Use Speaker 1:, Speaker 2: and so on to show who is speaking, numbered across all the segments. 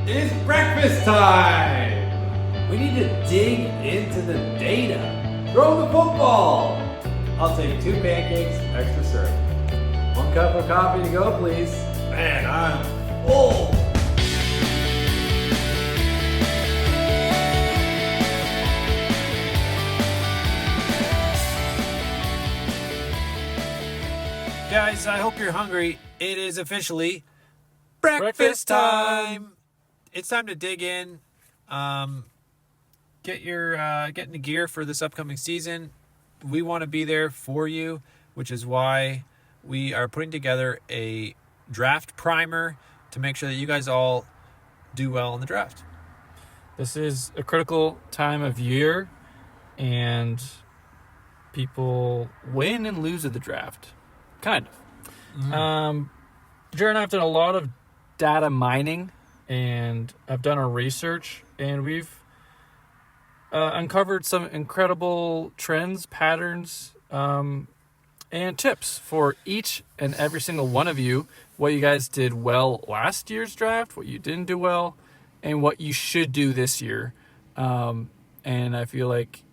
Speaker 1: It's breakfast time! We need to dig into the data. Throw the football! I'll take 2 pancakes, extra syrup. 1 cup of coffee to go, please. Man, I'm full! Guys, I hope you're hungry. It is officially breakfast time! It's time to dig in, get into gear for this upcoming season. We want to be there for you, which is why we are putting together a draft primer to make sure that you guys all do well in the draft.
Speaker 2: This is a critical time of year, and people win and lose at the draft. Kind of. Mm-hmm. Jared and I have done a lot of data mining, and I've done our research, and we've uncovered some incredible trends, patterns, and tips for each and every single one of you. What you guys did well last year's draft, what you didn't do well, and what you should do this year. And I feel like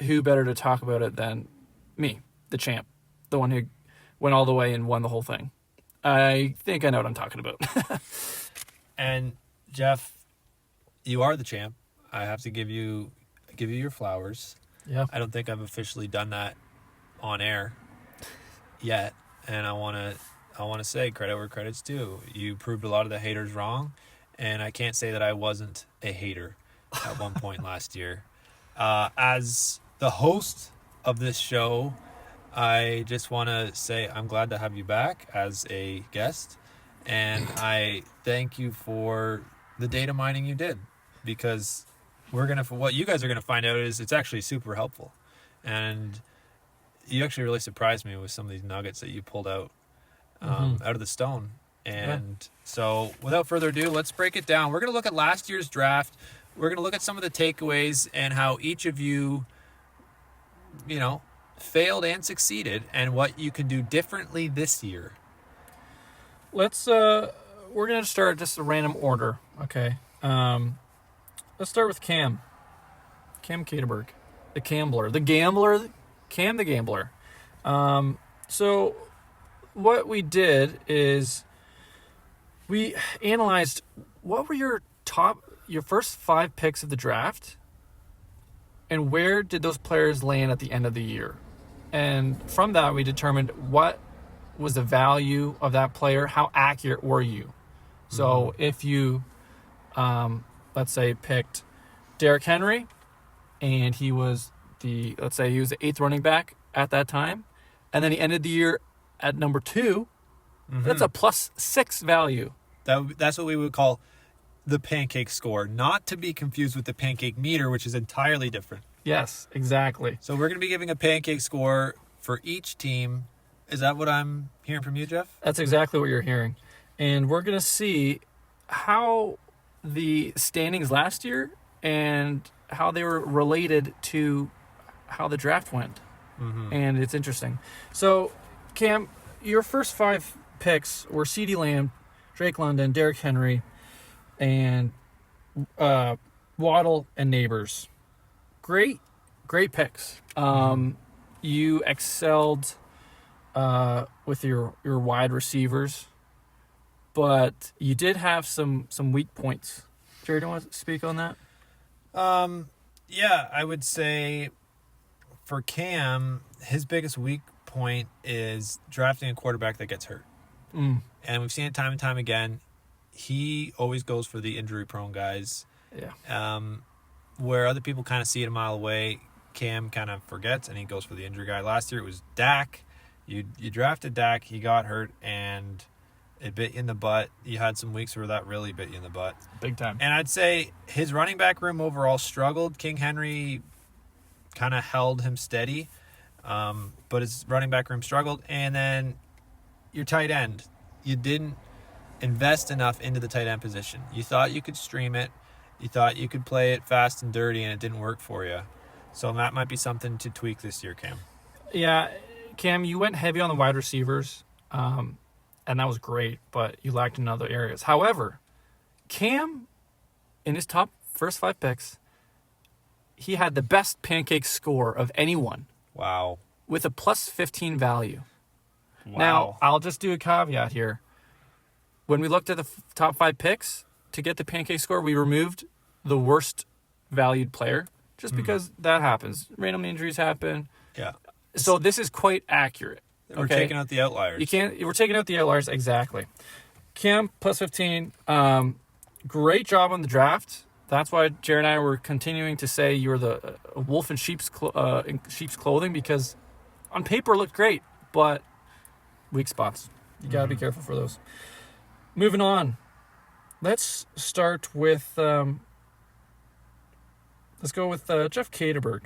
Speaker 2: who better to talk about it than me, the champ, the one who went all the way and won the whole thing. I think I know what I'm talking about.
Speaker 1: And Jeff, you are the champ. I have to give you your flowers.
Speaker 2: Yeah.
Speaker 1: I don't think I've officially done that on air yet, and I want to say credit where credit's due. You proved a lot of the haters wrong, and I can't say that I wasn't a hater at one point last year. As the host of this show, I just want to say I'm glad to have you back as a guest, and I thank you for the data mining you did, because what you guys are gonna find out is it's actually super helpful, and you actually really surprised me with some of these nuggets that you pulled out out of the stone. And so, without further ado, let's break it down. We're gonna look at last year's draft. We're gonna look at some of the takeaways and how each of you, failed and succeeded, and what you can do differently this year.
Speaker 2: We're going to start just a random order, okay? Let's start with Cam Caterberg, the Gambler, Cam the Gambler. So what we did is we analyzed what were your first 5 picks of the draft, and where did those players land at the end of the year? And from that, we determined what was the value of that player, how accurate were you? So if you, let's say, picked Derrick Henry, and he was the 8th running back at that time, and then he ended the year at number 2, that's a +6 value.
Speaker 1: That's what we would call the pancake score, not to be confused with the pancake meter, which is entirely different.
Speaker 2: Yes, exactly.
Speaker 1: So we're going to be giving a pancake score for each team. Is that what I'm hearing from you, Jeff?
Speaker 2: That's exactly what you're hearing. And we're going to see how the standings last year and how they were related to how the draft went. And it's interesting. So, Cam, your first 5 picks were CeeDee Lamb, Drake London, Derrick Henry, and Waddle and Neighbors. Great picks. You excelled with your wide receivers, but you did have some weak points. Jerry, do you want to speak on that?
Speaker 1: Yeah, I would say for Cam, his biggest weak point is drafting a quarterback that gets hurt. And we've seen it time and time again. He always goes for the injury-prone guys.
Speaker 2: Yeah.
Speaker 1: Where other people kind of see it a mile away, Cam kind of forgets, and he goes for the injury guy. Last year it was Dak. You drafted Dak, he got hurt, and it bit you in the butt. You had some weeks where that really bit you in the butt.
Speaker 2: Big time.
Speaker 1: And I'd say his running back room overall struggled. King Henry kind of held him steady, but his running back room struggled. And then your tight end, you didn't invest enough into the tight end position. You thought you could stream it. You thought you could play it fast and dirty, and it didn't work for you. So that might be something to tweak this year, Cam.
Speaker 2: Yeah, Cam, you went heavy on the wide receivers, and that was great, but you lacked in other areas. However, Cam, in his top first 5 picks, he had the best pancake score of anyone
Speaker 1: Wow.
Speaker 2: with a plus 15 value.
Speaker 1: Wow.
Speaker 2: Now, I'll just do a caveat here. When we looked at the top 5 picks to get the pancake score, we removed the worst valued player just because that happens. Random injuries happen.
Speaker 1: Yeah.
Speaker 2: So this is quite accurate.
Speaker 1: We're taking out the outliers.
Speaker 2: We're taking out the outliers, exactly. Cam, plus 15. Great job on the draft. That's why Jared and I were continuing to say you're the wolf in sheep's clothing, because on paper it looked great, but weak spots. You got to be careful for those. Moving on. Let's start with... let's go with Jeff Caterberg.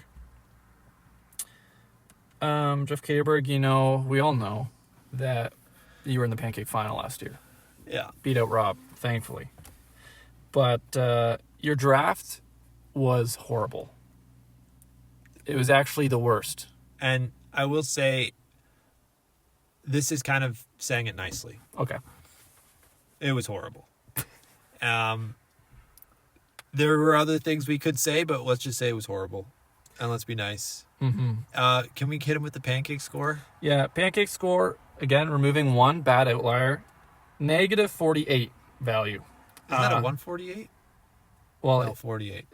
Speaker 2: Jeff Caterberg, we all know that you were in the Pancake final last year.
Speaker 1: Yeah.
Speaker 2: Beat out Rob, thankfully. But your draft was horrible. It was actually the worst.
Speaker 1: And I will say, this is kind of saying it nicely.
Speaker 2: Okay.
Speaker 1: It was horrible. There were other things we could say, but let's just say it was horrible. And let's be nice.
Speaker 2: Mm-hmm.
Speaker 1: Can we hit him with the pancake score?
Speaker 2: Yeah, pancake score, again, removing one bad outlier, negative 48 value.
Speaker 1: Is that a 148?
Speaker 2: Well,
Speaker 1: No, 48.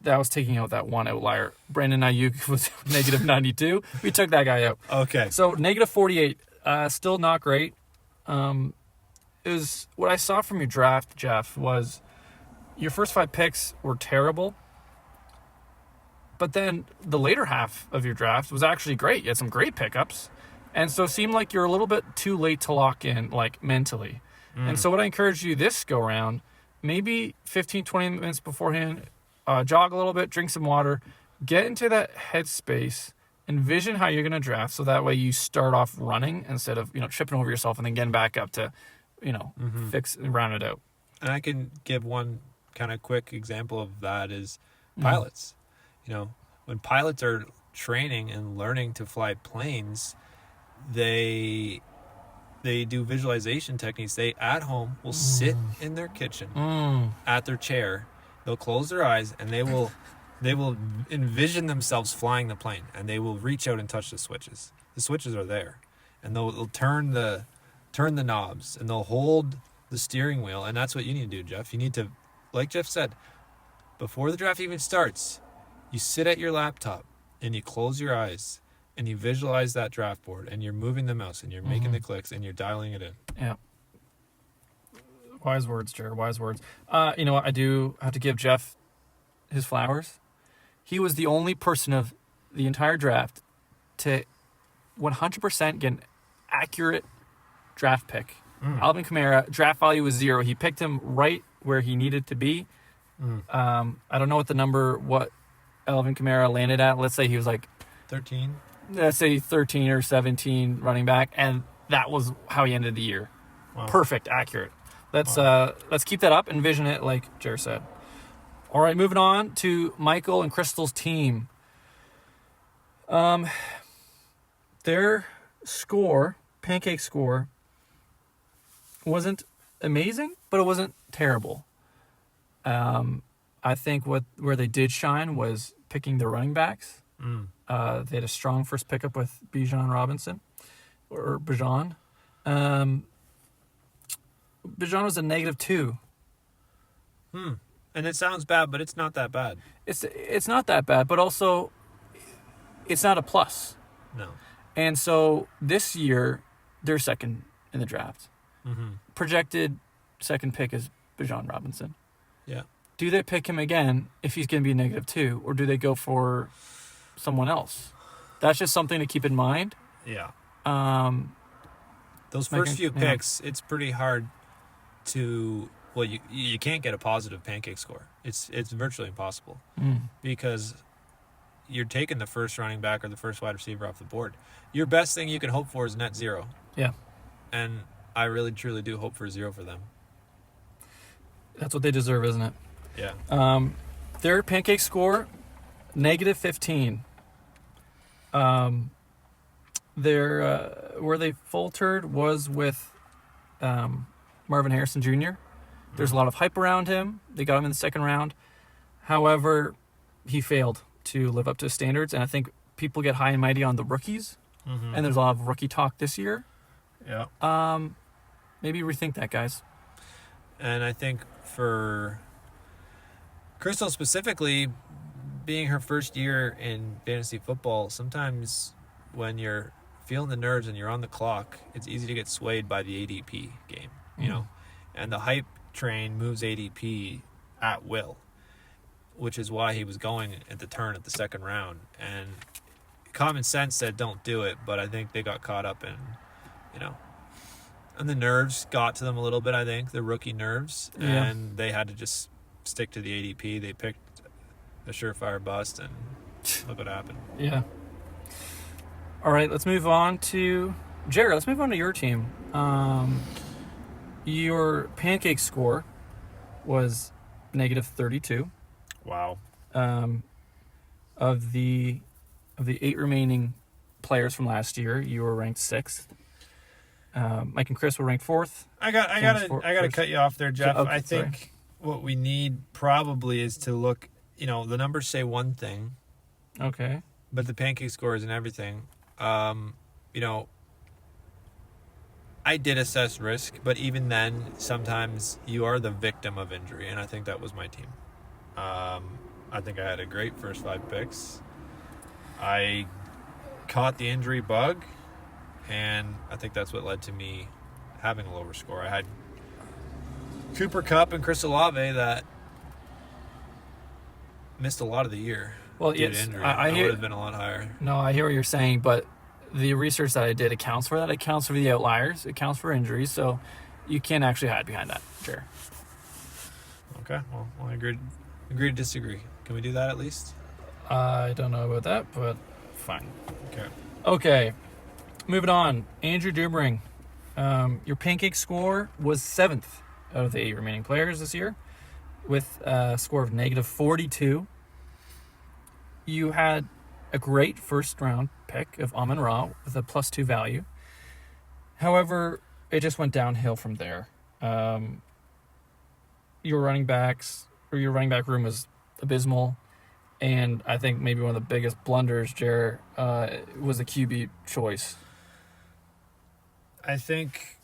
Speaker 2: That was taking out that one outlier. Brandon Ayuk was negative 92. We took that guy out.
Speaker 1: Okay.
Speaker 2: So negative 48, still not great. It was what I saw from your draft, Jeff, was your first 5 picks were terrible. But then the later half of your draft was actually great. You had some great pickups. And so it seemed like you're a little bit too late to lock in, like, mentally. And so what I encourage you this go round, maybe 15, 20 minutes beforehand, jog a little bit, drink some water, get into that headspace, envision how you're going to draft, so that way you start off running instead of, tripping over yourself and then getting back up to, fix and round it out.
Speaker 1: And I can give one kind of quick example of that is pilots. When pilots are training and learning to fly planes, they do visualization techniques. They, at home, will sit in their kitchen at their chair. They'll close their eyes and they will envision themselves flying the plane, and they will reach out and touch the switches. The switches are there, and they'll turn the knobs, and they'll hold the steering wheel. And that's what you need to do, Jeff. You need to, like Jeff said, before the draft even starts, you sit at your laptop and you close your eyes and you visualize that draft board, and you're moving the mouse and you're making the clicks and you're dialing it in.
Speaker 2: Yeah. Wise words, Jared. Wise words. You know what? I do have to give Jeff his flowers. He was the only person of the entire draft to 100% get an accurate draft pick. Alvin Kamara, draft value was 0. He picked him right where he needed to be. I don't know what Alvin Kamara landed at. Let's say he was like
Speaker 1: 13.
Speaker 2: Let's say 13 or 17 running back, and that was how he ended the year.
Speaker 1: Wow.
Speaker 2: Perfect, accurate. Let's keep that up, envision it like Jer said. All right, moving on to Michael and Crystal's team. Their score, pancake score, wasn't amazing, but it wasn't terrible. I think where they did shine was picking the running backs. They had a strong first pickup with Bijan Robinson, or Bijan. Bijan was a -2.
Speaker 1: And it sounds bad, but it's not that bad.
Speaker 2: It's not that bad, but also it's not a plus.
Speaker 1: No.
Speaker 2: And so this year, they're second in the draft. Projected second pick is Bijan Robinson.
Speaker 1: Yeah.
Speaker 2: Do they pick him again if he's going to be a -2, or do they go for someone else? That's just something to keep in mind.
Speaker 1: Yeah. Those first few
Speaker 2: yeah.
Speaker 1: picks, it's pretty hard to... Well, you can't get a positive pancake score. It's virtually impossible because you're taking the first running back or the first wide receiver off the board. Your best thing you can hope for is net 0.
Speaker 2: Yeah.
Speaker 1: And I really, truly do hope for 0 for them.
Speaker 2: That's what they deserve, isn't it?
Speaker 1: Yeah.
Speaker 2: Their pancake score, -15. Where they faltered was with Marvin Harrison Jr. There's a lot of hype around him. They got him in the second round. However, he failed to live up to standards, and I think people get high and mighty on the rookies, and there's a lot of rookie talk this year.
Speaker 1: Yeah.
Speaker 2: Maybe rethink that, guys.
Speaker 1: And I think for Crystal specifically, being her first year in fantasy football, sometimes when you're feeling the nerves and you're on the clock, it's easy to get swayed by the ADP game, you know, and the hype train moves ADP at will, which is why he was going at the turn of the second round. And common sense said don't do it, but I think they got caught up in, you know, and the nerves got to them a little bit, I think, the rookie nerves, and they had to just stick to the ADP. They picked a surefire bust, and look what happened.
Speaker 2: Yeah. All right, let's move on to Jared. Let's move on to your team. Your pancake score was -32.
Speaker 1: Wow.
Speaker 2: Of the 8 remaining players from last year, you were ranked 6th. Mike and Chris were ranked 4th.
Speaker 1: I gotta cut you off there, Jeff.
Speaker 2: Okay,
Speaker 1: I think what we need probably is to look. You know, the numbers say one thing,
Speaker 2: Okay.
Speaker 1: but the pancake score isn't everything. You know, I did assess risk, but even then, sometimes you are the victim of injury, and I think that was my team. I think I had a great first 5 picks. I caught the injury bug, and I think that's what led to me having a lower score. I had Cooper Kupp and Chris Olave that missed a lot of the year.
Speaker 2: Well,
Speaker 1: due to
Speaker 2: yes,
Speaker 1: injury.
Speaker 2: I
Speaker 1: It
Speaker 2: hear.
Speaker 1: would have been a lot higher.
Speaker 2: No, I hear what you're saying, but the research that I did accounts for that. It accounts for the outliers. It accounts for injuries, so you can't actually hide behind that. Sure.
Speaker 1: Okay, well, I agree to disagree. Can we do that at least?
Speaker 2: I don't know about that, but fine.
Speaker 1: Okay.
Speaker 2: Okay, moving on. Andrew Dubring, your pancake score was 7th out of the 8 remaining players this year, with a score of -42. You had a great first round pick of Amon-Ra with a +2 value. However, it just went downhill from there. Your running back room was abysmal, and I think maybe one of the biggest blunders, Jer, was the QB choice.
Speaker 1: I think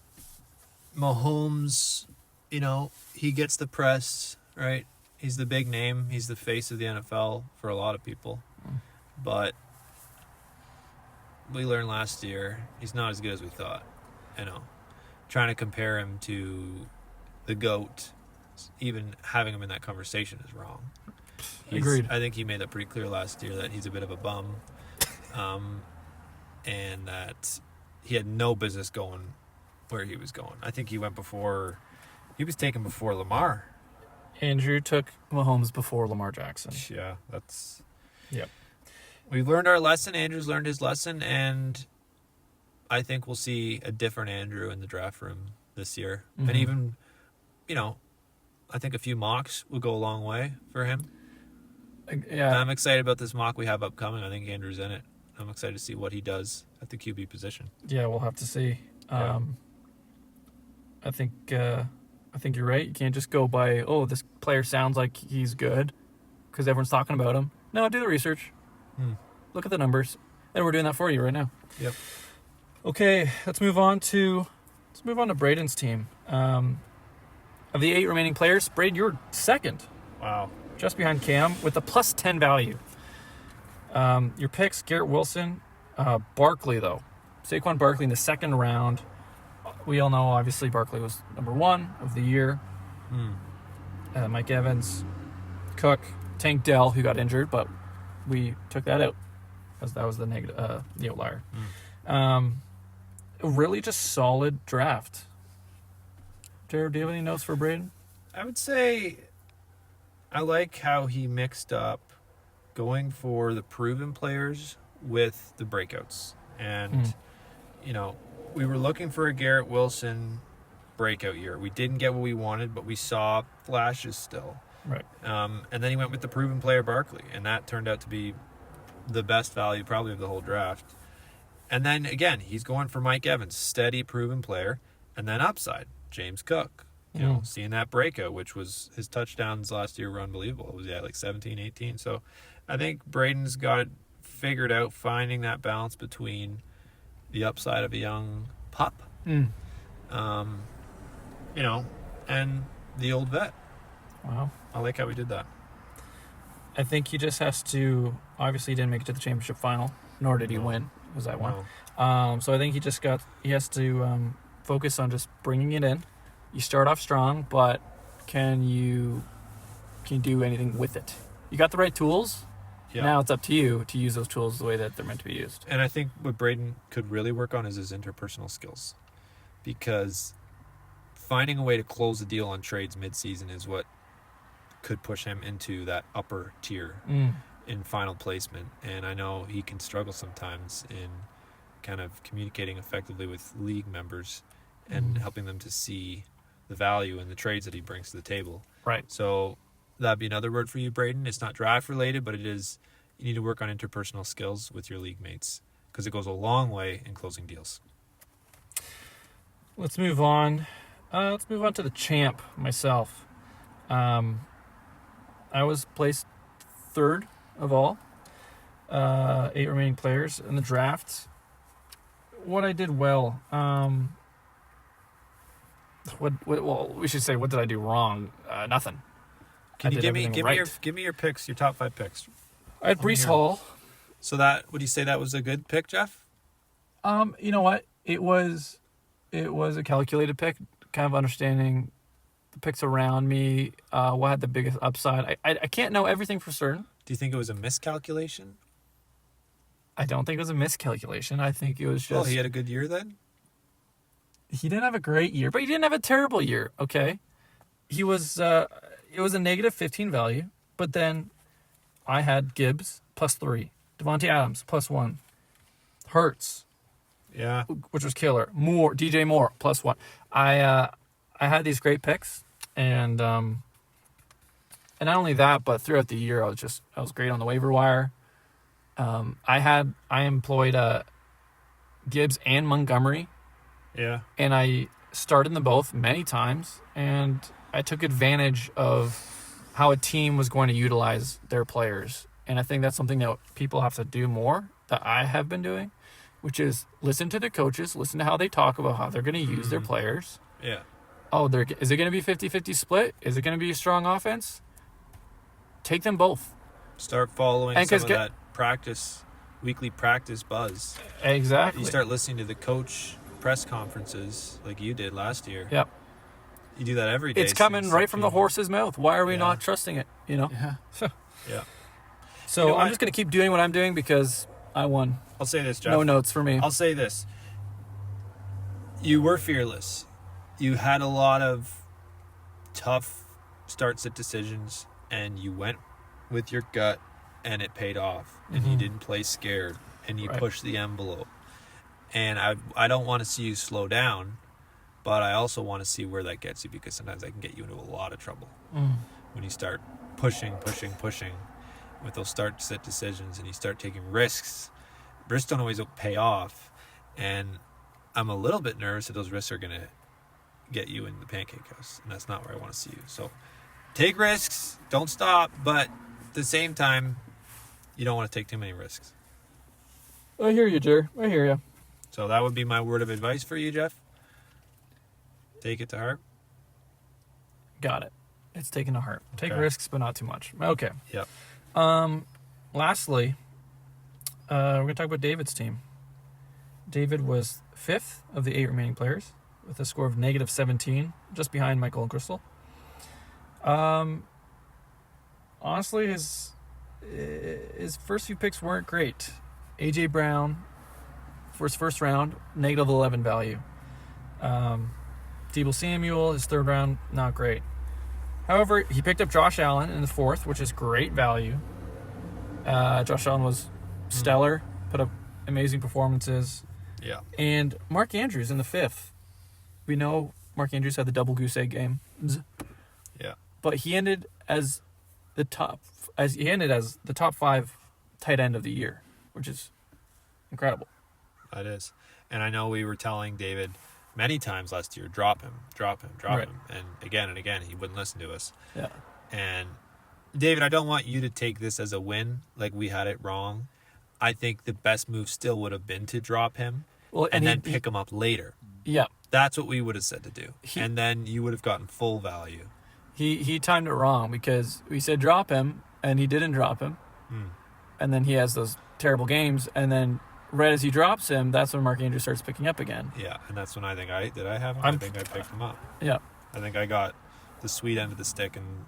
Speaker 1: Mahomes, you know, he gets the press, right? He's the big name. He's the face of the NFL for a lot of people. But we learned last year he's not as good as we thought. You know, trying to compare him to the GOAT, even having him in that conversation is wrong.
Speaker 2: Agreed.
Speaker 1: I think he made that pretty clear last year that he's a bit of a bum, and that he had no business going where he was going. I think he was taken before Lamar.
Speaker 2: Andrew took Mahomes before Lamar Jackson.
Speaker 1: Yeah, that's...
Speaker 2: Yep.
Speaker 1: We've learned our lesson. Andrew's learned his lesson, and I think we'll see a different Andrew in the draft room this year.
Speaker 2: Mm-hmm.
Speaker 1: And even, you know, I think a few mocks will go a long way for him.
Speaker 2: Yeah.
Speaker 1: I'm excited about this mock we have upcoming. I think Andrew's in it. I'm excited to see what he does at the QB position.
Speaker 2: Yeah, we'll have to see.
Speaker 1: Yeah.
Speaker 2: I think you're right. You can't just go by, oh, this player sounds like he's good because everyone's talking about him. No, do the research. Look at the numbers. And we're doing that for you right now.
Speaker 1: Yep.
Speaker 2: Okay, let's move on to Braden's team. Of the 8 remaining players, Braden, you're 2nd.
Speaker 1: Wow.
Speaker 2: Just behind Cam with a +10 value. Your picks, Garrett Wilson, Barkley, though. Saquon Barkley in the 2nd round. We all know, obviously, Barkley was number 1 of the year. Mike Evans, Cook, Tank Dell, who got injured, but we took that out because that was the outlier. Really just solid draft. Jared, do you have any notes for Braden?
Speaker 1: I would say I like how he mixed up going for the proven players with the breakouts. And, you know, we were looking for a Garrett Wilson breakout year. We didn't get what we wanted, but we saw flashes still.
Speaker 2: Right.
Speaker 1: And then he went with the proven player Barkley, and that turned out to be the best value probably of the whole draft. And then, again, he's going for Mike Evans, steady, proven player, and then upside, James Cook. You know, seeing that breakout, which was his touchdowns last year were unbelievable. It was like 17, 18. So I think Braden's got it figured out, finding that balance between the upside of a young pup, you know, and the old vet.
Speaker 2: Wow.
Speaker 1: I like how we did that.
Speaker 2: I think he just has to. Obviously, he didn't make it to the championship final, nor did he win. Was that one? So I think he has to focus on just bringing it in. You start off strong, but can you do anything with it? You got the right tools. Yeah. Now it's up to you to use those tools the way that they're meant to be used.
Speaker 1: And I think what Braden could really work on is his interpersonal skills, because finding a way to close the deal on trades mid-season is what could push him into that upper tier in final placement. And I know he can struggle sometimes in kind of communicating effectively with league members and helping them to see the value in the trades that he brings to the table.
Speaker 2: Right.
Speaker 1: So that'd be another word for you, Braden. It's not draft related, but it is, you need to work on interpersonal skills with your league mates, because it goes a long way in closing deals.
Speaker 2: Let's move on. Let's move on to the champ myself. I was placed third of all, 8 remaining players in the draft. What I did well, well, we should say, what did I do wrong? Nothing.
Speaker 1: Can you give me your picks, your top 5 picks?
Speaker 2: I had Breece Hall.
Speaker 1: So that, would you say that was a good pick, Jeff?
Speaker 2: You know what? It was a calculated pick, kind of understanding the picks around me, what had the biggest upside. I can't know everything for certain.
Speaker 1: Do you think it was a miscalculation?
Speaker 2: I don't think it was a miscalculation. I think it was just...
Speaker 1: Well, he had a good year then?
Speaker 2: He didn't have a great year, but he didn't have a terrible year, okay? He was... it was a negative 15 value, but then I had Gibbs +3, Devontae Adams +1, Hurts,
Speaker 1: yeah,
Speaker 2: which was killer, DJ Moore +1. I had these great picks, and not only that, but throughout the year I was great on the waiver wire. I employed Gibbs and Montgomery,
Speaker 1: yeah,
Speaker 2: and I started them both many times, and I took advantage of how a team was going to utilize their players. And I think that's something that people have to do more, that I have been doing, which is listen to the coaches, listen to how they talk about how they're going to use their players.
Speaker 1: Yeah.
Speaker 2: Oh, is it going to be 50-50 split? Is it going to be a strong offense? Take them both.
Speaker 1: Start following some of that weekly practice buzz.
Speaker 2: Exactly.
Speaker 1: You start listening to the coach press conferences like you did last year.
Speaker 2: Yep.
Speaker 1: You do that every day.
Speaker 2: It's coming right from the horse's mouth. Why are we not trusting it? You know?
Speaker 1: Yeah. Yeah.
Speaker 2: So I'm just going to keep doing what I'm doing because I won.
Speaker 1: I'll say this, Jeff.
Speaker 2: No notes for me.
Speaker 1: I'll say this. You were fearless. You had a lot of tough start-sit decisions, and you went with your gut, and it paid off. And you didn't play scared, and you pushed the envelope. And I don't want to see you slow down, but I also want to see where that gets you, because sometimes that can get you into a lot of trouble when you start pushing with those start-sit decisions, and you start taking risks. Risks don't always pay off, and I'm a little bit nervous that those risks are going to get you in the pancake house, and that's not where I want to see you. So take risks, don't stop, but at the same time, you don't want to take too many risks.
Speaker 2: I hear you, Jer. I hear you.
Speaker 1: So that would be my word of advice for you, Jeff. Take it to heart.
Speaker 2: Got it. It's taken to heart. Take risks, but not too much. Okay.
Speaker 1: Yep.
Speaker 2: Lastly, we're going to talk about David's team. David was 5th of the 8 remaining players with a score of -17, just behind Michael and Crystal. Honestly, his first few picks weren't great. A.J. Brown, for his first round, -11 value. Deebo Samuel, his third round, not great. However, he picked up Josh Allen in the 4th, which is great value. Josh Allen was stellar, put up amazing performances.
Speaker 1: Yeah.
Speaker 2: And Mark Andrews in the 5th. We know Mark Andrews had the double goose egg game.
Speaker 1: Yeah.
Speaker 2: But he ended as the top 5 tight end of the year, which is incredible.
Speaker 1: That is. And I know we were telling David many times last year, drop him.
Speaker 2: Right.
Speaker 1: And again, he wouldn't listen to us.
Speaker 2: Yeah.
Speaker 1: And David, I don't want you to take this as a win, like we had it wrong. I think the best move still would have been to drop him
Speaker 2: Well,
Speaker 1: and then pick him up later.
Speaker 2: Yeah.
Speaker 1: That's what we would have said to do. And then you would have gotten full value.
Speaker 2: He timed it wrong because we said drop him, and he didn't drop him. And then he has those terrible games, and then right as he drops him, that's when Mark Andrews starts picking up again.
Speaker 1: Yeah, and that's when I think I have him. I think I picked him up.
Speaker 2: Yeah.
Speaker 1: I think I got the sweet end of the stick, and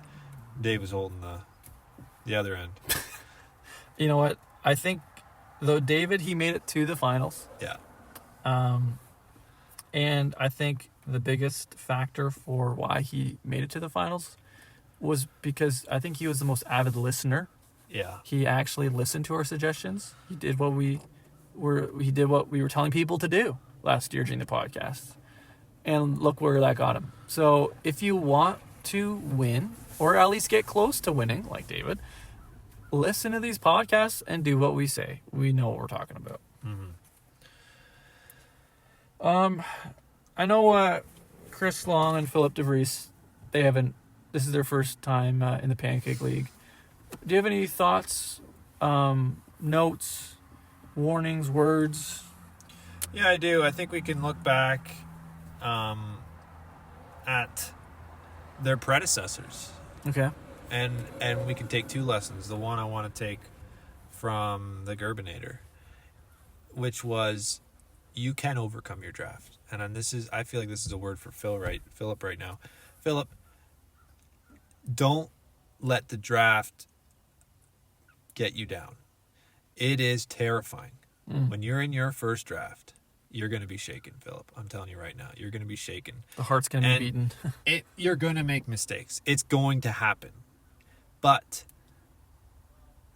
Speaker 1: Dave was holding the other end.
Speaker 2: You know what? I think, though, David, he made it to the finals.
Speaker 1: Yeah.
Speaker 2: And I think the biggest factor for why he made it to the finals was because I think he was the most avid listener.
Speaker 1: Yeah.
Speaker 2: He actually listened to our suggestions. He did what we were telling people to do last year during the podcast. And look where that got him. So if you want to win, or at least get close to winning, like David, listen to these podcasts and do what we say. We know what we're talking about. I know Chris Long and Philip DeVries, this is their first time in the Pancake League. Do you have any thoughts, notes, warnings, words?
Speaker 1: Yeah, I do. I think we can look back at their predecessors.
Speaker 2: Okay.
Speaker 1: And we can take two lessons. The one I want to take from the Gerbinator, which was you can overcome your draft. And I feel like this is a word for Philip right now. Philip, don't let the draft get you down. It is terrifying. When you're in your first draft, you're going to be shaken, Philip. I'm telling you right now, you're going to be shaken.
Speaker 2: The heart's going to be beaten.
Speaker 1: You're going to make mistakes. It's going to happen. But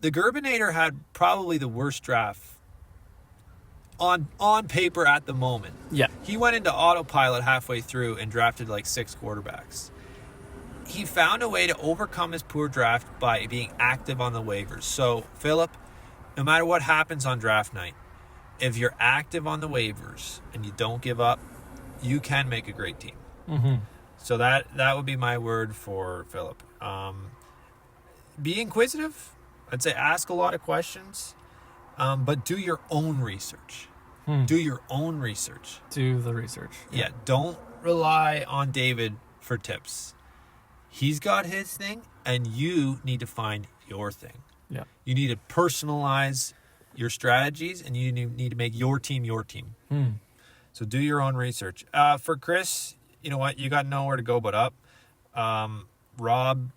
Speaker 1: the Gerbinator had probably the worst draft on paper at the moment.
Speaker 2: Yeah.
Speaker 1: He went into autopilot halfway through and drafted like 6 quarterbacks. He found a way to overcome his poor draft by being active on the waivers. So, Philip, no matter what happens on draft night, if you're active on the waivers and you don't give up, you can make a great team. So that would be my word for Philip. Be inquisitive. I'd say ask a lot of questions, but do your own research. Do your own research.
Speaker 2: Do the research.
Speaker 1: Yeah, don't rely on David for tips. He's got his thing, and you need to find your thing.
Speaker 2: Yeah.
Speaker 1: You need to personalize your strategies, and you need to make your team your team. So do your own research. For Chris, you know what? You got nowhere to go but up. Rob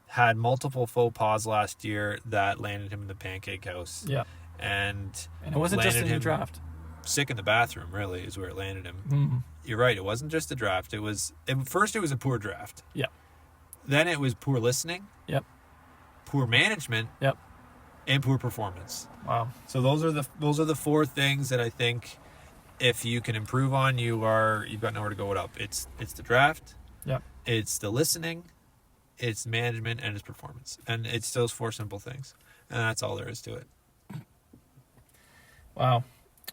Speaker 1: had multiple faux pas last year that landed him in the pancake house.
Speaker 2: Yeah.
Speaker 1: And
Speaker 2: it wasn't just in the draft.
Speaker 1: Sick in the bathroom, really, is where it landed him. You're right. It wasn't just the draft. First it was a poor draft.
Speaker 2: Yeah.
Speaker 1: Then it was poor listening.
Speaker 2: Yep.
Speaker 1: Poor management.
Speaker 2: Yep.
Speaker 1: And poor performance.
Speaker 2: Wow.
Speaker 1: So those are the 4 things that I think if you can improve on, you've got nowhere to go with up. It's the draft.
Speaker 2: Yep.
Speaker 1: It's the listening, it's management, and it's performance. And it's those 4 simple things. And that's all there is to it.
Speaker 2: Wow.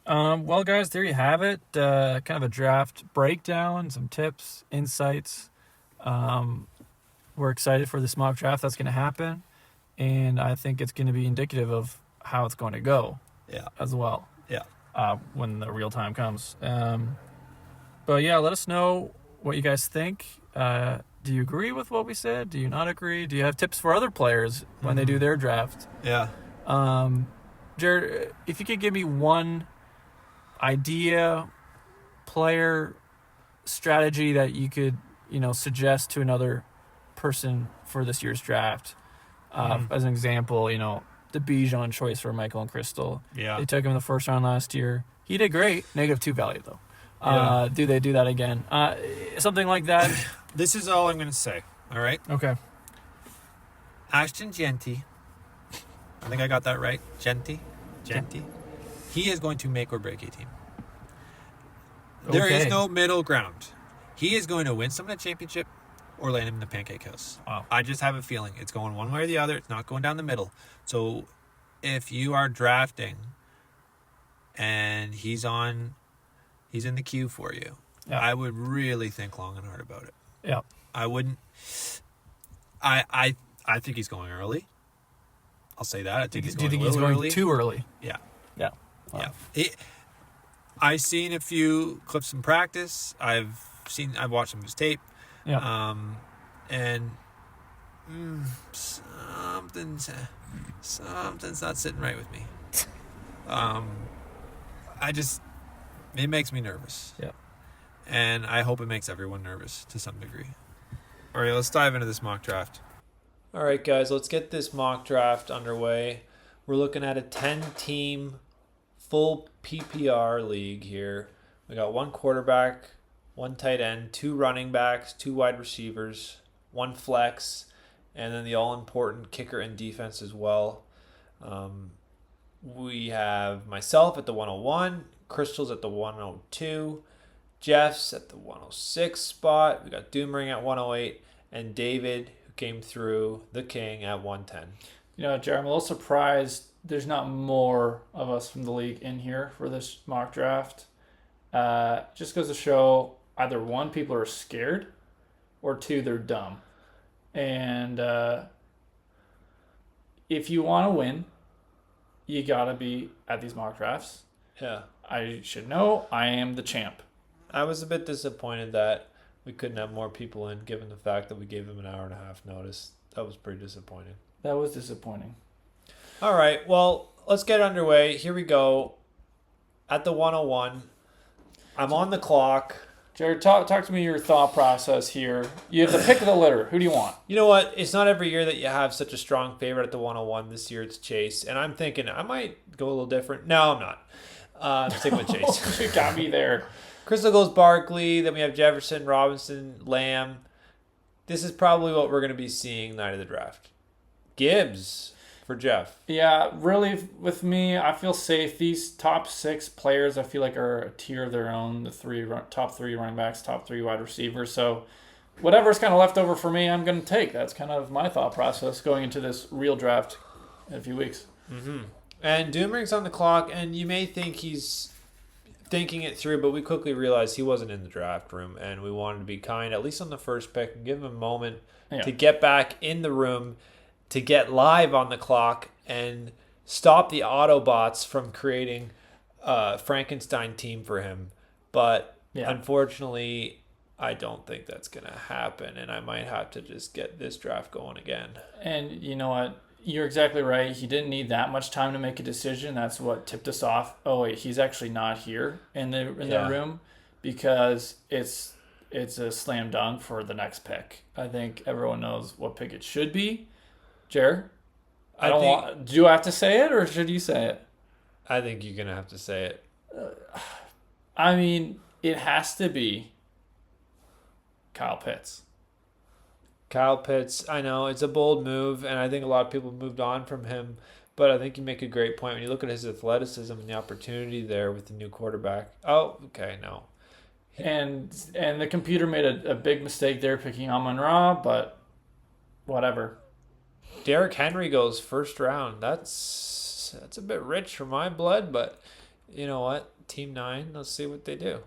Speaker 2: Well, guys, there you have it. Kind of a draft breakdown, some tips, insights. We're excited for this mock draft that's going to happen. And I think it's going to be indicative of how it's going to go as well.
Speaker 1: Yeah.
Speaker 2: When the real time comes. But yeah, let us know what you guys think. Do you agree with what we said? Do you not agree? Do you have tips for other players when they do their draft?
Speaker 1: Yeah.
Speaker 2: Jared, if you could give me one idea, player, strategy that you could, suggest to another person for this year's draft. As an example, the Bijan choice for Michael and Crystal.
Speaker 1: Yeah.
Speaker 2: They took him in the first round last year. He did great. -2 value, though.
Speaker 1: Yeah.
Speaker 2: Do they do that again? Something like that.
Speaker 1: This is all I'm going to say. All right.
Speaker 2: Okay.
Speaker 1: Ashton Genty. I think I got that right. Genty. He is going to make or break a team. There is no middle ground. He is going to win some of the championship or land him in the pancake house.
Speaker 2: Wow.
Speaker 1: I just have a feeling it's going one way or the other. It's not going down the middle. So if you are drafting and he's in the queue for you,
Speaker 2: Yeah.
Speaker 1: I would really think long and hard about it.
Speaker 2: Yeah.
Speaker 1: I wouldn't. I think he's going early. I'll say that. I think he's
Speaker 2: Do you
Speaker 1: going
Speaker 2: think
Speaker 1: a
Speaker 2: he's
Speaker 1: little
Speaker 2: going
Speaker 1: early.
Speaker 2: too early?
Speaker 1: Yeah.
Speaker 2: Yeah. Wow.
Speaker 1: Yeah. I've seen a few clips in practice. I've watched some of his tape.
Speaker 2: Yeah.
Speaker 1: And something's not sitting right with me. It makes me nervous.
Speaker 2: Yeah.
Speaker 1: And I hope it makes everyone nervous to some degree. All right, let's dive into this mock draft. All right, guys, let's get this mock draft underway. We're looking at a 10-team full PPR league here. We got 1 quarterback, 1 tight end, 2 running backs, 2 wide receivers, 1 flex, and then the all-important kicker and defense as well. We have myself at the 101, Crystal's at the 102, Jeff's at the 106 spot. We got Doomring at 108, and David, who came through, the king, at 110.
Speaker 2: You know, Jared, I'm a little surprised there's not more of us from the league in here for this mock draft. Just goes to show either 1, people are scared, or 2, they're dumb. And if you want to win, you got to be at these mock drafts.
Speaker 1: Yeah.
Speaker 2: I should know I am the champ.
Speaker 1: I was a bit disappointed that we couldn't have more people in, given the fact that we gave them an hour and a half notice. That was pretty disappointing.
Speaker 2: That was disappointing.
Speaker 1: All right, well, let's get underway. Here we go. At the 101, I'm on the clock.
Speaker 2: Jared, talk to me your thought process here. You have the pick of the litter. Who do you want?
Speaker 1: You know what? It's not every year that you have such a strong favorite at the 101. This year it's Chase, and I'm thinking I might go a little different. No, I'm not. I'm sticking with Chase.
Speaker 2: You got me there.
Speaker 1: Crystal goes Barkley. Then we have Jefferson, Robinson, Lamb. This is probably what we're going to be seeing night of the draft. Gibbs for Jeff.
Speaker 2: Yeah, really, with me, I feel safe. These top 6 players, I feel like, are a tier of their own. The top 3 running backs, top 3 wide receivers. So whatever's kind of left over for me, I'm going to take. That's kind of my thought process going into this real draft in a few weeks.
Speaker 1: Mm-hmm. And Doomring's on the clock, and you may think he's thinking it through, but we quickly realized he wasn't in the draft room, and we wanted to be kind, at least on the first pick, and give him a moment to get back in the room, to get live on the clock, and stop the Autobots from creating a Frankenstein team for him. But unfortunately, I don't think that's going to happen, and I might have to just get this draft going again.
Speaker 2: And you know what? You're exactly right. He didn't need that much time to make a decision. That's what tipped us off. Oh wait, he's actually not here in the room, because it's a slam dunk for the next pick. I think everyone knows what pick it should be. Jared, do I have to say it, or should you say it?
Speaker 1: I think you're gonna have to say it.
Speaker 2: I mean, it has to be Kyle Pitts.
Speaker 1: Kyle Pitts, I know, it's a bold move, and I think a lot of people moved on from him, but I think you make a great point. When you look at his athleticism and the opportunity there with the new quarterback. Oh, okay, no.
Speaker 2: And the computer made a big mistake there picking Amon-Ra, but whatever.
Speaker 1: Derrick Henry goes first round. That's a bit rich for my blood, but you know what? Team 9, let's see what they do.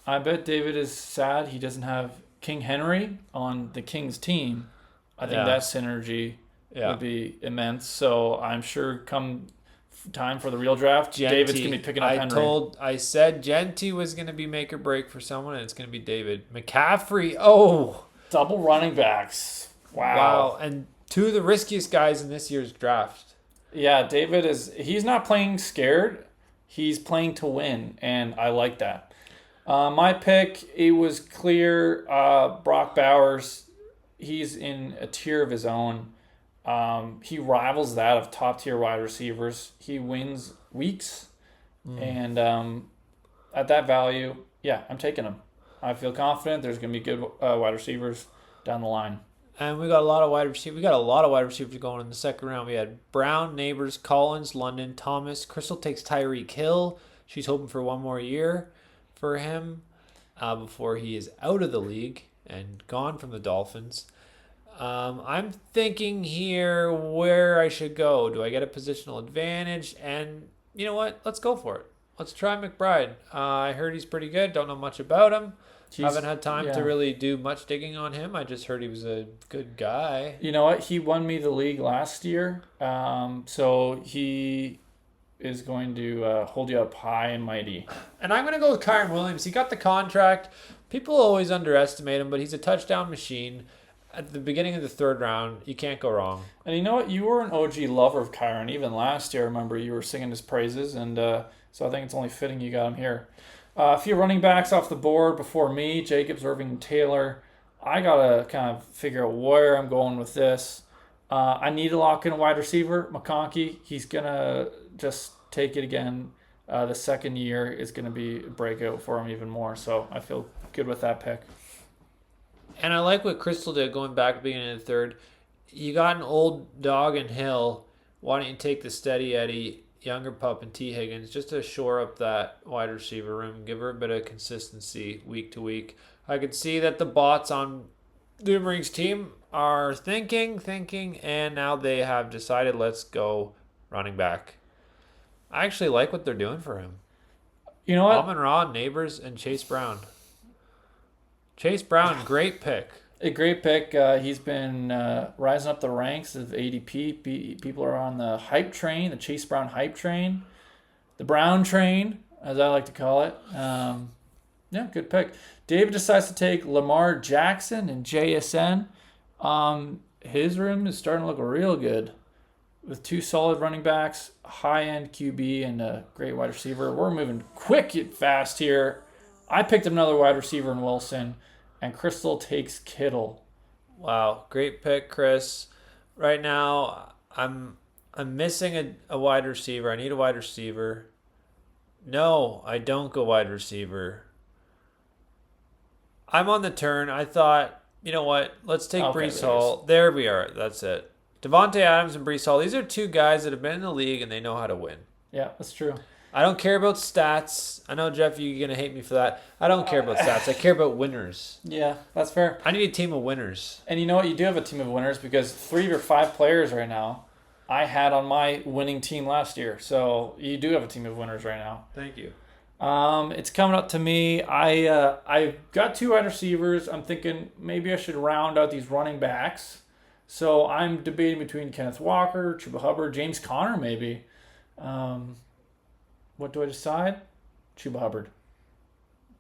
Speaker 2: I bet David is sad he doesn't have King Henry on the Kings team. I think that synergy would be immense. So I'm sure come time for the real draft, David's going to be picking up Henry.
Speaker 1: I said Genty was going to be make or break for someone, and it's going to be David. McCaffrey,
Speaker 2: double running backs.
Speaker 1: Wow. And 2 of the riskiest guys in this year's draft.
Speaker 2: Yeah, David he's not playing scared. He's playing to win, and I like that. My pick, it was clear. Brock Bowers, he's in a tier of his own. He rivals that of top-tier wide receivers. He wins weeks, and at that value, I'm taking him. I feel confident there's going to be good wide receivers down the line.
Speaker 1: And we got a lot of wide receivers. We got a lot of wide receivers going in the second round. We had Brown, Neighbors, Collins, London, Thomas. Crystal takes Tyreek Hill. She's hoping for 1 more year for him before he is out of the league and gone from the Dolphins. I'm thinking here where I should go. Do I get a positional advantage? And you know what? Let's go for it. let's try McBride. I heard he's pretty good. Don't know much about him.
Speaker 2: He's,
Speaker 1: Haven't had time to
Speaker 2: yeah.
Speaker 1: really do much digging on him. I just heard he was a good guy.
Speaker 2: You know what? He won me the league last year. So he is going to hold you up high and mighty.
Speaker 1: And I'm going to go with Kyron Williams. He got the contract. People always underestimate him, but he's a touchdown machine. At the beginning of the third round, you can't go wrong.
Speaker 2: And you know what? You were an OG lover of Kyron. Even last year, I remember you were singing his praises. And so I think it's only fitting you got him here. A few running backs off the board before me. Jacobs, Irving, Taylor. I got to kind of figure out where I'm going with this. I need to lock in a wide receiver. McConkey, he's going to just take it again. The second year is going to be a breakout for him even more. So I feel good with that pick.
Speaker 1: And I like what Crystal did going back at the beginning of the third. You got an old dog in Hill. Why don't you take the steady Eddie, younger pup, and T. Higgins just to shore up that wide receiver room, give her a bit of consistency week to week. I could see that the bots on Boomerang's team are thinking, and now they have decided let's go running back. I actually like what they're doing for him.
Speaker 2: You know what?
Speaker 1: Amon Ra, Neighbors, and Chase Brown. Chase Brown, great pick.
Speaker 2: A great pick. He's been rising up the ranks of ADP. People are on the hype train, the Chase Brown hype train, the Brown train, as I like to call it. Yeah, good pick. David decides to take Lamar Jackson and JSN. His room is starting to look real good with two solid running backs, high-end QB, and a great wide receiver. We're moving quick and fast here. I picked another wide receiver in Wilson, and Crystal takes Kittle.
Speaker 1: Wow, great pick, Chris. Right now, I'm missing a wide receiver. I need a wide receiver. No, I don't go wide receiver. I'm on the turn. I thought, you know what? Let's take Brees Hall. There we are. That's it. Devontae Adams and Brees Hall. These are two guys that have been in the league and they know how to win.
Speaker 2: Yeah, that's true.
Speaker 1: I don't care about stats. I know, Jeff, you're going to hate me for that. I don't care about stats. I care about winners.
Speaker 2: Yeah, that's fair.
Speaker 1: I need a team of winners.
Speaker 2: And you know what? You do have a team of winners because 3 of your 5 players right now I had on my winning team last year. So you do have a team of winners right now.
Speaker 1: Thank you.
Speaker 2: It's coming up to me. I've got 2 wide receivers. I'm thinking maybe I should round out these running backs. So I'm debating between Kenneth Walker, Chuba Hubbard, James Conner maybe. What do I decide? Chuba Hubbard.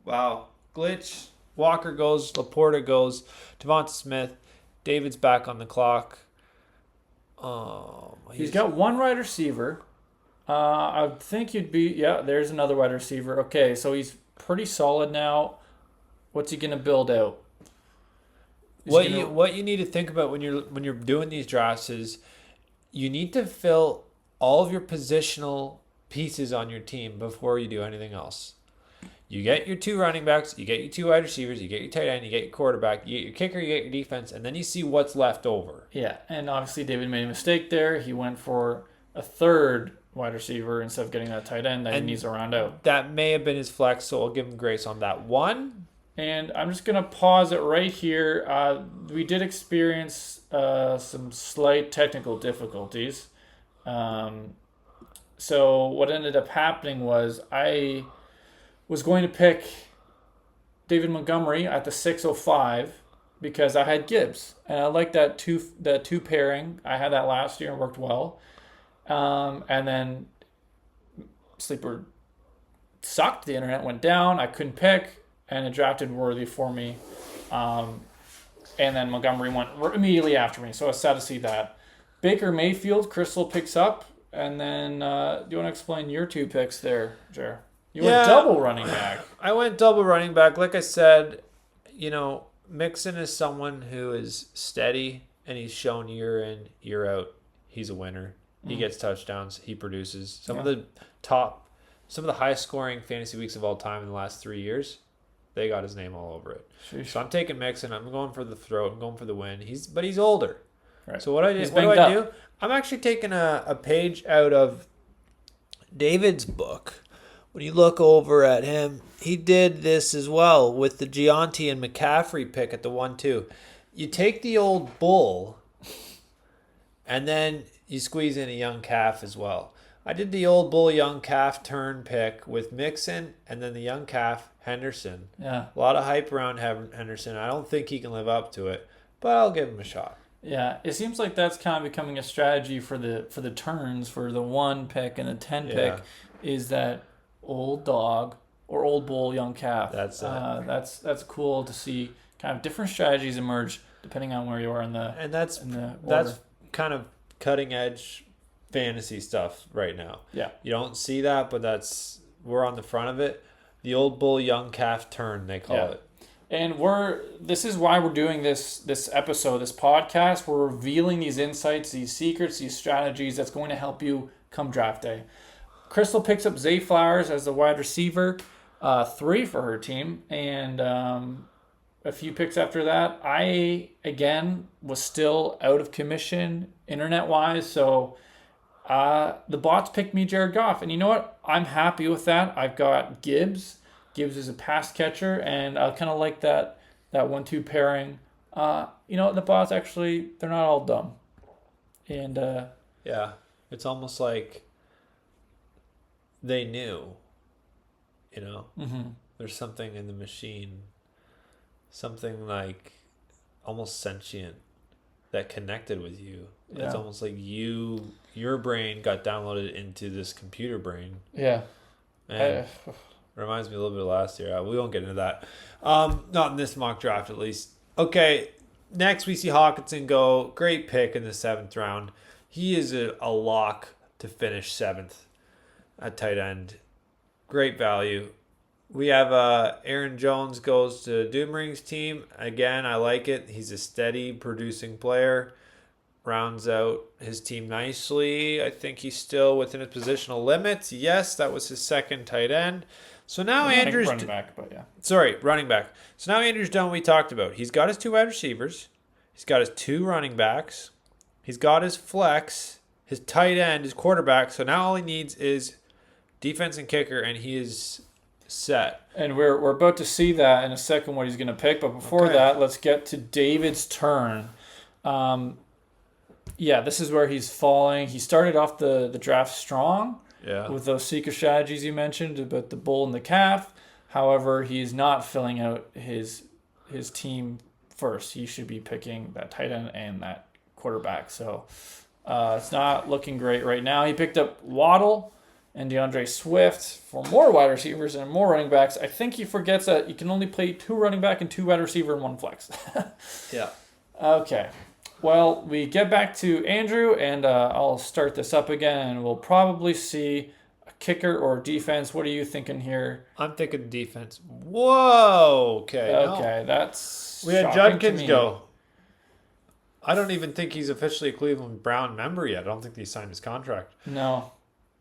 Speaker 1: Wow. Glitch. Walker goes. Laporta goes. Devonta Smith. David's back on the clock.
Speaker 2: He's got 1 wide receiver. I think you'd be... Yeah, there's another wide receiver. Okay, so he's pretty solid now. What's he going to build out?
Speaker 1: What you need to think about when you're doing these drafts is you need to fill all of your positional pieces on your team before you do anything else. You get your 2 running backs, you get your 2 wide receivers, you get your tight end, you get your quarterback, you get your kicker, you get your defense, and then you see what's left over.
Speaker 2: Yeah, and obviously David made a mistake there. He went for a 3rd wide receiver instead of getting that tight end that he needs to round out.
Speaker 1: That may have been his flex, so I'll give him grace on that one.
Speaker 2: And I'm just going to pause it right here. We did experience some slight technical difficulties. So what ended up happening was I was going to pick David Montgomery at the 605 because I had Gibbs. And I like that two pairing. I had that last year and worked well. And then Sleeper sucked. The internet went down. I couldn't pick. And it drafted Worthy for me. And then Montgomery went immediately after me. So I was sad to see that. Baker Mayfield, Crystal picks up. And then do you want to explain your 2 picks there, Jer? You went double running back.
Speaker 1: I went double running back. Like I said, Mixon is someone who is steady, and he's shown year in, year out. He's a winner. He gets touchdowns. He produces. Some of the highest scoring fantasy weeks of all time in the last 3 years, they got his name all over it.
Speaker 2: Sheesh.
Speaker 1: So I'm taking Mixon. I'm going for the throat. I'm going for the win. But he's older.
Speaker 2: Right.
Speaker 1: So what do I do? I'm actually taking a page out of David's book. When you look over at him, he did this as well with the Gianti and McCaffrey pick at the 1-2. You take the old bull, and then you squeeze in a young calf as well. I did the old bull young calf turn pick with Mixon and then the young calf Henderson.
Speaker 2: Yeah.
Speaker 1: A lot of hype around Henderson. I don't think he can live up to it, but I'll give him a shot.
Speaker 2: Yeah, it seems like that's kind of becoming a strategy for the turns for the 1 pick and the 10
Speaker 1: Yeah.
Speaker 2: pick is that old dog or old bull young calf.
Speaker 1: That's it.
Speaker 2: That's cool to see kind of different strategies emerge depending on where you are in the
Speaker 1: And that's
Speaker 2: order.
Speaker 1: that's kind of cutting edge fantasy stuff right now.
Speaker 2: Yeah.
Speaker 1: You don't see that, but we're on the front of it. The old bull young calf turn, they call it.
Speaker 2: And this is why we're doing this episode, this podcast. We're revealing these insights, these secrets, these strategies that's going to help you come draft day. Crystal picks up Zay Flowers as the wide receiver, 3 for her team, and a few picks after that. I again was still out of commission internet wise, so the bots picked me Jared Goff, and you know what? I'm happy with that. I've got Gibbs. Gibbs is a pass catcher, and I kind of like that 1-2 pairing. The bots actually, they're not all dumb. And
Speaker 1: Yeah, it's almost like they knew, there's something in the machine, something like almost sentient that connected with you.
Speaker 2: Yeah.
Speaker 1: It's almost like your brain got downloaded into this computer brain.
Speaker 2: yeah.
Speaker 1: And reminds me a little bit of last year. We won't get into that. Not in this mock draft, at least. Okay, next we see Hawkinson go. Great pick in the 7th round. He is a lock to finish 7th at tight end. Great value. We have Aaron Jones goes to Doomring's team. Again, I like it. He's a steady producing player. Rounds out his team nicely. I think he's still within his positional limits. Yes, that was his 2nd tight end. So now Andrew's
Speaker 2: running back, but yeah.
Speaker 1: Sorry, running back. So now Andrew's done what we talked about. He's got his 2 wide receivers. He's got his 2 running backs. He's got his flex, his tight end, his quarterback. So now all he needs is defense and kicker, and he is set.
Speaker 2: And we're about to see that in a second what he's going to pick. But before that, let's get to David's turn. This is where he's falling. He started off the draft strong.
Speaker 1: Yeah.
Speaker 2: With those secret strategies you mentioned about the bull and the calf. However, he's not filling out his team first. He should be picking that tight end and that quarterback. So it's not looking great right now. He picked up Waddle and DeAndre Swift for more wide receivers and more running backs. I think he forgets that you can only play 2 running back and 2 wide receiver and 1 flex.
Speaker 1: Yeah.
Speaker 2: Okay. Well, we get back to Andrew, and I'll start this up again, and we'll probably see a kicker or defense. What are you thinking here?
Speaker 1: I'm thinking defense. Whoa. Okay.
Speaker 2: Okay, that's
Speaker 1: We had
Speaker 2: shocking to
Speaker 1: Judkins
Speaker 2: me.
Speaker 1: go. I don't even think he's officially a Cleveland Brown member yet. I don't think he signed his contract.
Speaker 2: No.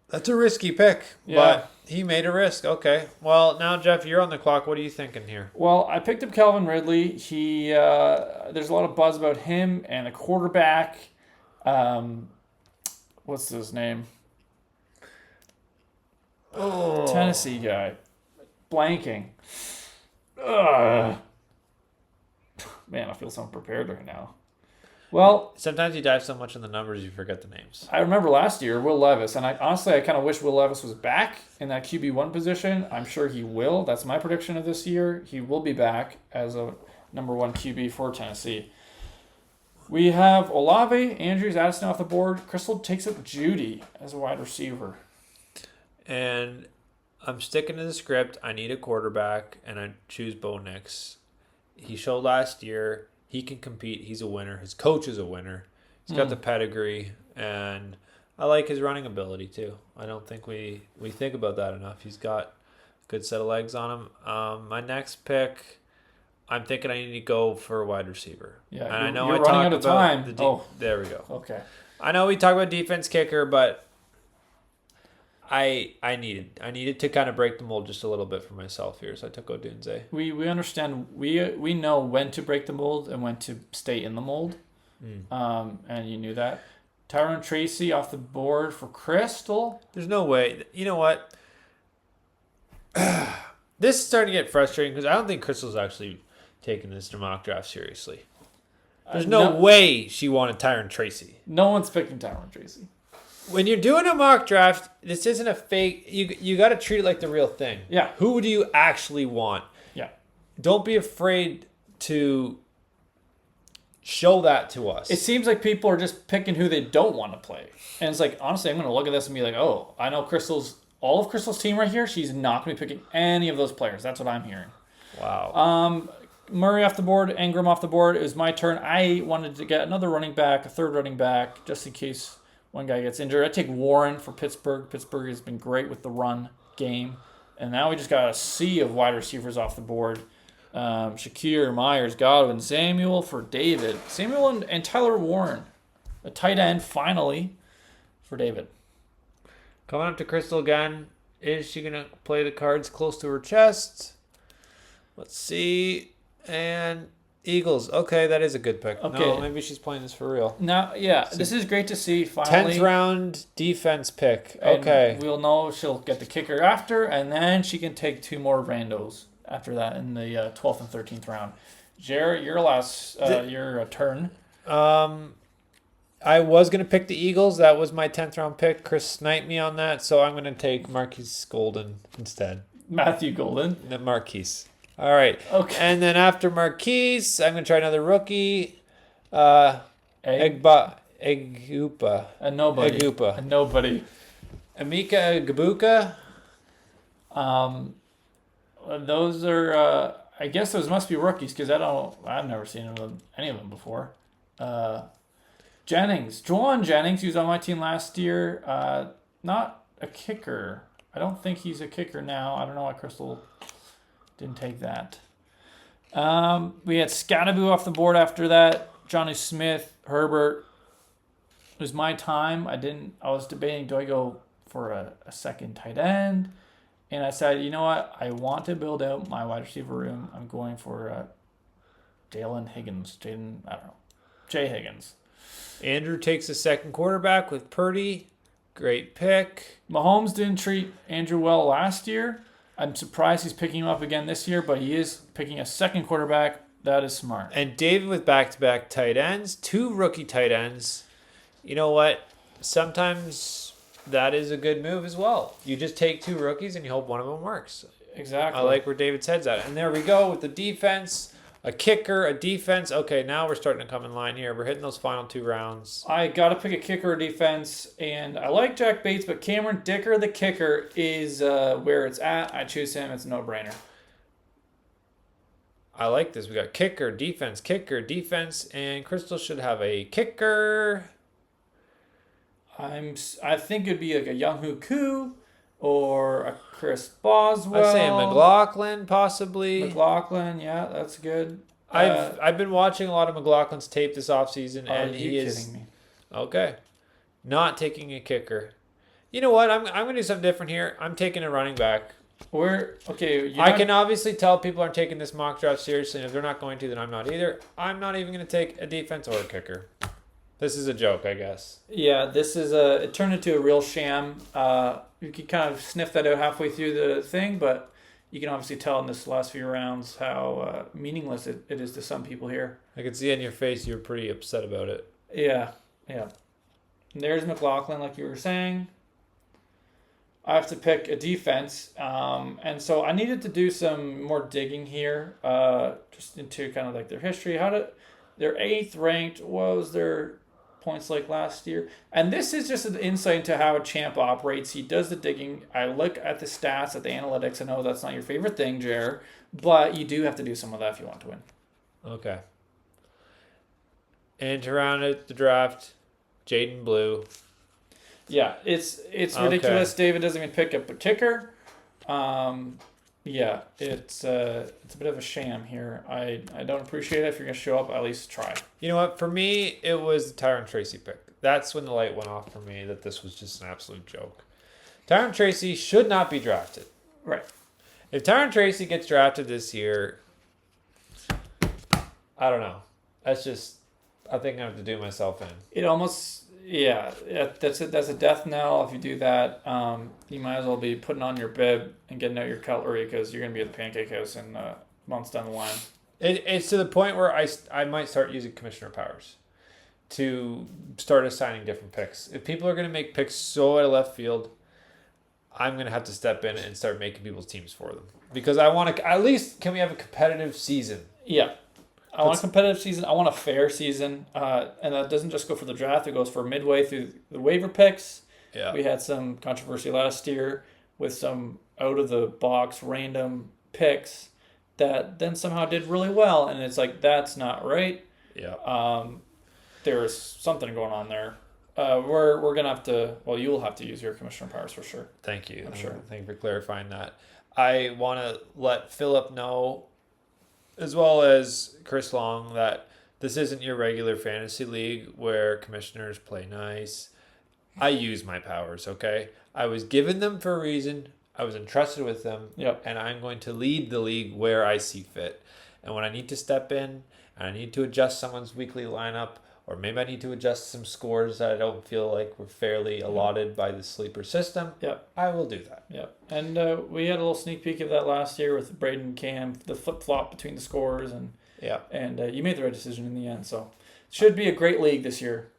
Speaker 1: That's a risky pick,
Speaker 2: Yeah.
Speaker 1: but he made a risk. Okay. Well, now, Jeff, you're on the clock. What are you thinking here?
Speaker 2: Well, I picked up Calvin Ridley. He there's a lot of buzz about him and the quarterback. What's his name?
Speaker 1: Oh.
Speaker 2: Tennessee guy. Blanking. Ugh. Man, I feel so unprepared right now. Well,
Speaker 1: Sometimes you dive so much in the numbers you forget the names.
Speaker 2: I remember last year, Will Levis, and I kind of wish Will Levis was back in that QB1 position. I'm sure he will. That's my prediction of this year. He will be back as a number 1 QB for Tennessee. We have Olave, Andrews, Addison off the board. Crystal takes up Judy as a wide receiver.
Speaker 1: And I'm sticking to the script. I need a quarterback, and I choose Bo Nix. He showed last year he can compete. He's a winner. His coach is a winner. He's got the pedigree, and I like his running ability too. I don't think we think about that enough. He's got a good set of legs on him. My next pick, I'm thinking I need to go for a wide receiber.
Speaker 2: Yeah,
Speaker 1: and I know
Speaker 2: you're
Speaker 1: I
Speaker 2: running
Speaker 1: talked
Speaker 2: out of
Speaker 1: about
Speaker 2: time.
Speaker 1: There we go.
Speaker 2: Okay.
Speaker 1: I know we talk about defense kicker, but I needed to kind of break the mold just a little bit for myself here, so I took Odunze.
Speaker 2: We understand. We know when to break the mold and when to stay in the mold. And you knew that. Tyrone Tracy off the board for Crystal.
Speaker 1: There's no way. You know what? This is starting to get frustrating because I don't think Crystal's actually taking this mock draft seriously. There's no way she wanted Tyrone Tracy.
Speaker 2: No one's picking Tyrone Tracy.
Speaker 1: when you're doing a mock draft, this isn't a fake. You got to treat it like the real thing.
Speaker 2: Yeah.
Speaker 1: Who do you actually want?
Speaker 2: Yeah.
Speaker 1: Don't be afraid to show that to us.
Speaker 2: It seems like people are just picking who they don't want to play. And it's like, honestly, I'm going to look at this and be like, oh, I know all of Crystal's team right here. She's not going to be picking any of those players. That's what I'm hearing.
Speaker 1: Wow.
Speaker 2: Murray off the board, Ingram off the board. It was my turn. I wanted to get another running back, a third running back, just in case one guy gets injured. I take Warren for Pittsburgh. Pittsburgh has been great with the run game. And now we just got a sea of wide receivers off the board. Shakir, Myers, Godwin, Samuel for David. Samuel and Tyler Warren. A tight end, finally, for David.
Speaker 1: Coming up to Crystal again. Is she going to play the cards close to her chest? Let's see. And Eagles. Okay, that is a good pick.
Speaker 2: Okay.
Speaker 1: No, maybe she's playing this for real.
Speaker 2: Now, yeah, this is great to see, finally.
Speaker 1: 10th round defense pick.
Speaker 2: And
Speaker 1: Okay.
Speaker 2: we'll know she'll get the kicker after, and then she can take 2 more randos after that in the 12th and 13th round. Jared, your last, your turn.
Speaker 1: I was going to pick the Eagles. That was my 10th round pick. Chris sniped me on that, so I'm going to take Marquise Golden instead.
Speaker 2: Matthew Golden.
Speaker 1: The Marquise. All right.
Speaker 2: Okay.
Speaker 1: And then after Marquise, I'm going to try another rookie. Egupa.
Speaker 2: A nobody.
Speaker 1: Egupa.
Speaker 2: A nobody.
Speaker 1: Amika Gabuka.
Speaker 2: Those are, I guess those must be rookies because I've never seen any of them before. Jennings, Juwan Jennings, he was on my team last year. Not a kicker. I don't think he's a kicker now. I don't know why Crystal didn't take that. We had Scattaboo off the board after that. Johnny Smith, Herbert. It was my time. I was debating, do I go for a second tight end? And I said, you know what? I want to build out my wide receiver room. I'm going for Jay Higgins.
Speaker 1: Andrew takes a second quarterback with Purdy. Great pick.
Speaker 2: Mahomes didn't treat Andrew well last year. I'm surprised he's picking him up again this year, but he is picking a second quarterback. That is smart.
Speaker 1: And David with back-to-back tight ends. 2 rookie tight ends. You know what? Sometimes that is a good move as well. You just take 2 rookies and you hope one of them works.
Speaker 2: Exactly.
Speaker 1: I like where David's head's at. And there we go with the defense. A kicker, a defense. Okay, now we're starting to come in line here. We're hitting those final 2 rounds.
Speaker 2: I got to pick a kicker or defense, and I like Jack Bates, but Cameron Dicker, the kicker, is where it's at. I choose him. It's a no-brainer.
Speaker 1: I like this. We got kicker, defense, and Crystal should have a kicker.
Speaker 2: I think it'd be like a Young-Hoo Koo or a Chris Boswell.
Speaker 1: I'd say a McLaughlin, possibly.
Speaker 2: McLaughlin, yeah, that's good.
Speaker 1: I've been watching a lot of McLaughlin's tape this offseason, and he is
Speaker 2: kidding me?
Speaker 1: Okay. Not taking a kicker. You know what? I'm going to do something different here. I'm taking a running back.
Speaker 2: I
Speaker 1: can obviously tell people aren't taking this mock draft seriously, and if they're not going to, then I'm not either. I'm not even going to take a defense or a kicker. This is a joke, I guess.
Speaker 2: Yeah, this is it turned into a real sham. You can kind of sniff that out halfway through the thing, but you can obviously tell in this last few rounds how meaningless it is to some people here.
Speaker 1: I could see in your face you're pretty upset about it.
Speaker 2: Yeah. And there's McLaughlin, like you were saying. I have to pick a defense, and so I needed to do some more digging here, just into kind of like their history. Their 8th ranked, what was their points like last year? And this is just an insight into how a champ operates. He does the digging. I look at the stats, at the analytics. I know that's not your favorite thing, Jer, but you do have to do some of that if you want to win.
Speaker 1: Okay. And to round out the draft, Jaden Blue.
Speaker 2: Yeah, it's ridiculous. David doesn't even pick up a kicker. Yeah, it's a bit of a sham here. I don't appreciate it. If you're going to show up, at least try.
Speaker 1: You know what? For me, it was the Tyron Tracy pick. That's when the light went off for me that this was just an absolute joke. Tyron Tracy should not be drafted.
Speaker 2: Right.
Speaker 1: If Tyron Tracy gets drafted this year, I don't know. That's just, I think I have to do myself in.
Speaker 2: It almost... Yeah, that's it. That's a death knell. If you do that, you might as well be putting on your bib and getting out your cutlery because you're going to be at the Pancake House in months down the line.
Speaker 1: It's to the point where I might start using commissioner powers to start assigning different picks. If people are going to make picks so out of left field, I'm going to have to step in and start making people's teams for them. Because I want to, at least, can we have a competitive season?
Speaker 2: Yeah. I want a competitive season. I want a fair season. And that doesn't just go for the draft. It goes for midway through the waiver picks.
Speaker 1: Yeah.
Speaker 2: We had some controversy last year with some out-of-the-box random picks that then somehow did really well. And it's like, that's not right.
Speaker 1: Yeah.
Speaker 2: There's something going on there. We're going to have to... Well, you'll have to use your commissioner powers for sure.
Speaker 1: Thank you.
Speaker 2: I'm sure.
Speaker 1: Thank you for clarifying that. I want to let Philip know, as well as Chris Long, that this isn't your regular fantasy league where commissioners play nice. I use my powers, okay? I was given them for a reason. I was entrusted with them.
Speaker 2: Yep.
Speaker 1: And I'm going to lead the league where I see fit. And when I need to step in and I need to adjust someone's weekly lineup, or maybe I need to adjust some scores that I don't feel like were fairly allotted by the sleeper system,
Speaker 2: Yep.
Speaker 1: I will do that.
Speaker 2: Yep. And we had a little sneak peek of that last year with Braden and Cam, the flip-flop between the scores, and you made the right decision in the end. So it should be a great league this year.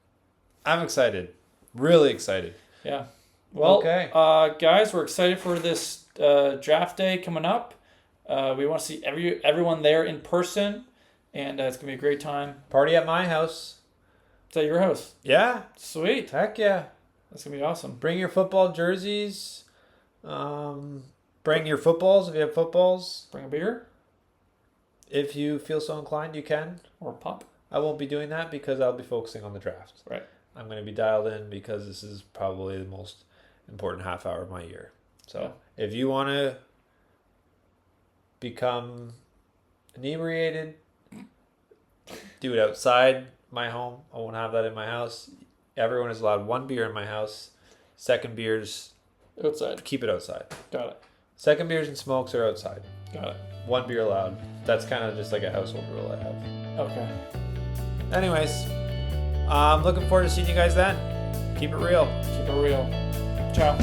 Speaker 1: I'm excited. Really excited.
Speaker 2: Yeah. Well,
Speaker 1: okay.
Speaker 2: Guys, we're excited for this draft day coming up. We want to see everyone there in person, and it's going to be a great time.
Speaker 1: Party at my house.
Speaker 2: Is that your house?
Speaker 1: Yeah.
Speaker 2: Sweet.
Speaker 1: Heck yeah.
Speaker 2: That's going to be awesome.
Speaker 1: Bring your football jerseys. Bring your footballs if you have footballs.
Speaker 2: Bring a beer.
Speaker 1: If you feel so inclined, you can.
Speaker 2: Or pop.
Speaker 1: I won't be doing that because I'll be focusing on the draft.
Speaker 2: Right.
Speaker 1: I'm going to be dialed in because this is probably the most important half hour of my year. So if you want to become inebriated, do it outside my home. I won't have that in my house. Everyone is allowed one beer in my house. Second beers,
Speaker 2: outside.
Speaker 1: Keep it outside.
Speaker 2: Got it.
Speaker 1: Second beers and smokes are outside.
Speaker 2: Got it.
Speaker 1: One beer allowed. That's kind of just like a household rule I have.
Speaker 2: Okay.
Speaker 1: Anyways, I'm looking forward to seeing you guys then. Keep it real.
Speaker 2: Keep it real. Ciao.